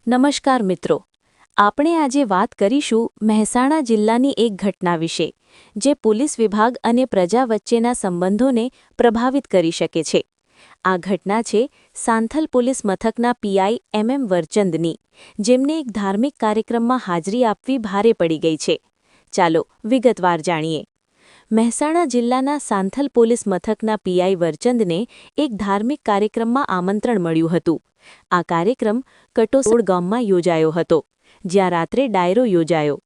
નમસ્કાર મિત્રો, આપણે આજે વાત કરીશું મહેસાણા જિલ્લાની એક ઘટના વિશે, જે પોલીસ વિભાગ અને પ્રજા વચ્ચેના સંબંધોને પ્રભાવિત કરી શકે છે. આ ઘટના છે સાંથલ પોલીસ મથકના પીઆઈ MM વરચંદની, જેમને એક ધાર્મિક કાર્યક્રમમાં હાજરી આપવી ભારે પડી ગઈ છે. ચાલો વિગતવાર જાણીએ. મહેસાણા જિલ્લાના સાંથલ પોલીસ મથકના પીઆઈ વરચંદને એક ધાર્મિક કાર્યક્રમમાં આમંત્રણ મળ્યું હતું. આ કાર્યક્રમ કટોસોડ ગામમાં યોજાયો હતો, જ્યાં રાત્રે ડાયરો યોજાયો.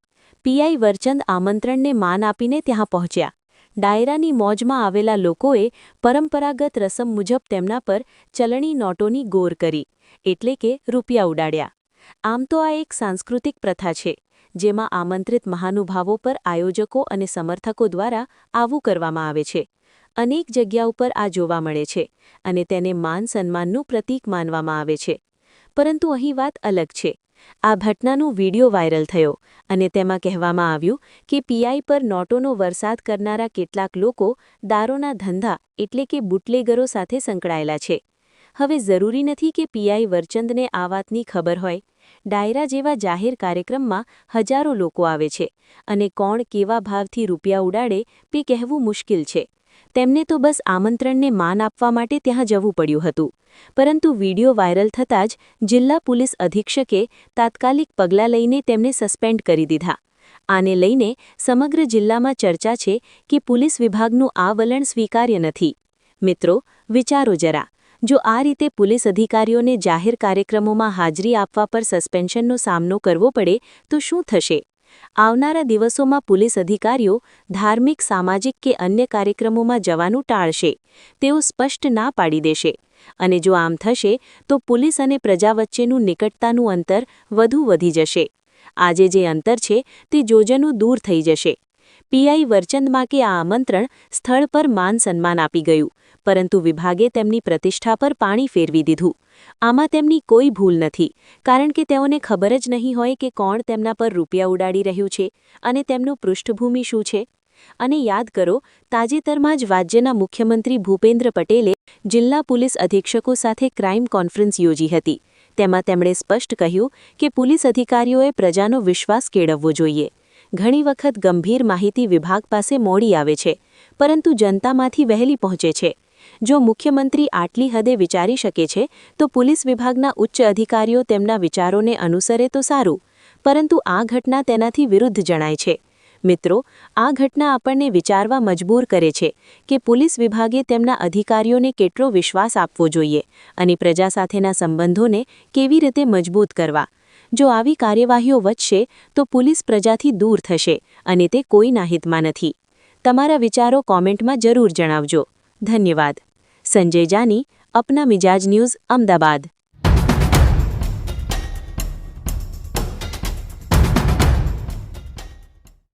પીઆઈ વરચંદ આમંત્રણને માન આપીને ત્યાં પહોંચ્યા. ડાયરાની મોજમાં આવેલા લોકોએ પરંપરાગત રસમ મુજબ તેમના પર ચલણી નોટોની ગોર કરી, એટલે કે રૂપિયા ઉડાડ્યા. આમ તો આ એક સાંસ્કૃતિક પ્રથા છે, જેમાં આમંત્રિત મહાનુભાવો પર આયોજકો અને સમર્થકો દ્વારા આવું કરવામાં આવે છે. અનેક જગ્યા ઉપર આ જોવા મળે છે અને તેને માન સન્માનનું પ્રતીક માનવામાં આવે છે. પરંતુ અહીં વાત અલગ છે. આ ઘટનાનું વિડિયો વાયરલ થયો અને તેમાં કહેવામાં આવ્યું કે પીઆઈ પર નોટોનો વરસાદ કરનારા કેટલાક લોકો દારૂના ધંધા એટલે કે બુટલેગરો સાથે સંકળાયેલા છે. હવે જરૂરી નથી કે પીઆઈ વરચંદને આ વાતની ખબર હોય. ડાયરા જેવા જાહેર કાર્યક્રમમાં હજારો લોકો આવે છે અને કોણ કેવા ભાવથી રૂપિયા ઉડાડે તે કહેવું મુશ્કેલ છે. તેમને તો બસ આમંત્રણને માન આપવા માટે ત્યાં જવું પડ્યું હતું. પરંતુ વિડિયો વાયરલ થતાં જ જિલ્લા પોલીસ અધિક્ષકે તાત્કાલિક પગલાં લઈને તેમને સસ્પેન્ડ કરી દીધા. આને લઈને સમગ્ર જિલ્લામાં ચર્ચા છે કે પોલીસ વિભાગનું આ વલણ સ્વીકાર્ય નથી. મિત્રો, વિચારો જરા, જો આ રીતે પોલીસ અધિકારીઓને જાહેર કાર્યક્રમોમાં હાજરી આપવા પર સસ્પેન્શનનો સામનો કરવો પડે તો શું થશે? આવનારા દિવસોમાં પોલીસ અધિકારીઓ ધાર્મિક, સામાજિક કે અન્ય કાર્યક્રમોમાં જવાનું ટાળશે. તેઓ સ્પષ્ટ ના પાડી દેશે. અને જો આમ થશે તો પોલીસ અને પ્રજા વચ્ચેનું નિકટતાનું અંતર વધુ વધી જશે. આજે જે અંતર છે તે જોજનું દૂર થઈ જશે. પીઆઈ વરચંદમાં કે આ આમંત્રણ સ્થળ પર માન સન્માન આપી ગયું, પરંતુ વિભાગે તેમની પ્રતિષ્ઠા પર પાણી ફેરવી દીધું. આમાં તેમની કોઈ ભૂલ નથી, કારણ કે તેઓને ખબર જ નહીં હોય કે કોણ તેમના પર રૂપિયા ઉડાડી રહ્યું છે અને તેમનું પૃષ્ઠભૂમિ શું છે. અને યાદ કરો, તાજેતરમાં જ રાજ્યના મુખ્યમંત્રી ભૂપેન્દ્ર પટેલે જિલ્લા પોલીસ અધિક્ષકો સાથે ક્રાઇમ કોન્ફરન્સ યોજી હતી. તેમાં તેમણે સ્પષ્ટ કહ્યું કે પોલીસ અધિકારીઓએ પ્રજાનો વિશ્વાસ કેળવવો જોઈએ. ઘણી વખત ગંભીર માહિતી વિભાગ પાસે મોડી આવે છે, પરંતુ જનતામાંથી વહેલી પહોંચે છે. જો મુખ્યમંત્રી આટલી હદે વિચારી શકે છે તો પોલીસ વિભાગના ઉચ્ચ અધિકારીઓ તેમના વિચારોને અનુસરે તો સારું, પરંતુ આ ઘટના તેનાથી વિરુદ્ધ જણાય છે. મિત્રો, આ ઘટના આપણને વિચારવા મજબૂર કરે છે કે પોલીસ વિભાગે તેમના અધિકારીઓને કેટલો વિશ્વાસ આપવો જોઈએ અને પ્રજા સાથેના સંબંધોને કેવી રીતે મજબૂત કરવા. જો આવી કાર્યવાહીઓ વધશે તો પોલીસ પ્રજાથી દૂર થશે અને તે કોઈના હિતમાં નથી. તમારા વિચારો કોમેન્ટમાં જરૂર જણાવજો. ધન્યવાદ. સંજય જાની, અપના મિજાજ ન્યૂઝ, અમદાવાદ.